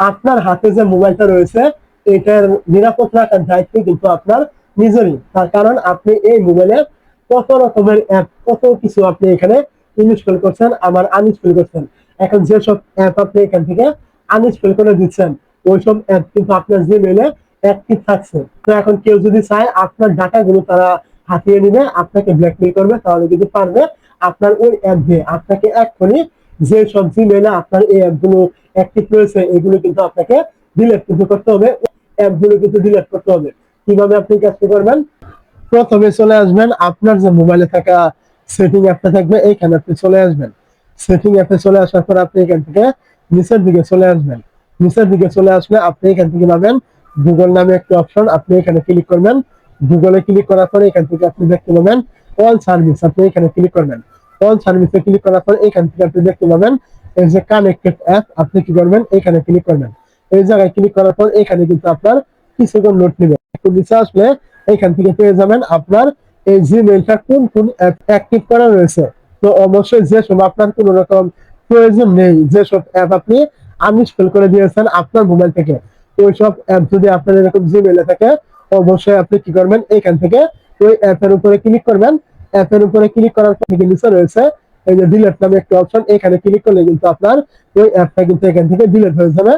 আপনার হাতে যে মোবাইলটা রয়েছে এটার নিরাপদ রাখার দায়িত্ব কিন্তু আপনার নিজেরই। তার কারণ আপনি এই মোবাইলে কত রকমের অ্যাপ, কত কিছু আপনি এখানে ইনস্টল করছেন, আবার আনইনস্টল করছেন। এখন যেসব অ্যাপ আপনি এখান থেকে আনইনস্টল করে দিচ্ছেন, ওইসব অ্যাপ কিন্তু আপনার জিমেইলে অ্যাক্টিভ থাকছে। তো এখন কেউ যদি চায় আপনার ডাটাগুলো তারা হাতিয়ে নিবে, আপনাকে ব্ল্যাকমেইল করবে, তাহলে কিন্তু পারবে আপনার ওই অ্যাপ দিয়ে আপনাকে এক্ষুনি যে সব জিমেইলে আপনার এই অ্যাপগুলো অ্যাক্টিভ রয়েছে এগুলো কিন্তু আপনাকে ডিলিট কিন্তু করতে হবে। অ্যাপগুলো কিন্তু ডিলিট করতে হবে। কিভাবে আপনি কাজটি করবেন? প্রথমে চলে আসবেন আপনার যে মোবাইলে থাকা সেটিং অ্যাপটা থাকবে, এইখানে আপনি চলে আসবেন। সেটিং অ্যাপে চলে আসার পর আপনি এখান থেকে নিচের দিকে চলে আসবেন। নিচের দিকে চলে আসলে আপনি এখান থেকে পাবেন গুগল নামে একটা অপশন, আপনি এখানে ক্লিক করবেন। গুগলে ক্লিক করার পরে এখান থেকে আপনি দেখতে পাবেন অল সার্ভিস, আপনি এখানে ক্লিক করবেন। অল সার্ভিসে ক্লিক করার পর এখান থেকে আপনি দেখতে পাবেন এই যে কানেক্টেড অ্যাপ, আপনি কি করবেন এখানে ক্লিক করবেন। এই জায়গায় ক্লিক করার পর এখানে কিন্তু আপনার কিছুক্ষণ নোট নেবে। একটু নিচে আসলে এখান থেকে পেয়ে যাবেন আপনার এই জিমেইলটা কোন কোন অ্যাপ অ্যাক্টিভ করা রয়েছে। তো অবশ্যই যেসব আপনার কোনো রকম প্রয়োজন নেই, যেসব অ্যাপ আপনি আনইনস্টল করে দিয়েছেন আপনার মোবাইল থেকে, ওইসব অ্যাপ যদি আপনার এরকম জিমেইলে থাকে, অবশ্যই আপনি কি করবেন এখান থেকে ওই অ্যাপের উপরে ক্লিক করবেন। অ্যাপের উপরে ক্লিক করার পর নিচে রয়েছে এই যে ডিলিট নামে একটা অপশন, এখানে ক্লিক করলে কিন্তু আপনার ওই অ্যাপটা কিন্তু এখান থেকে ডিলিট হয়ে যাবে।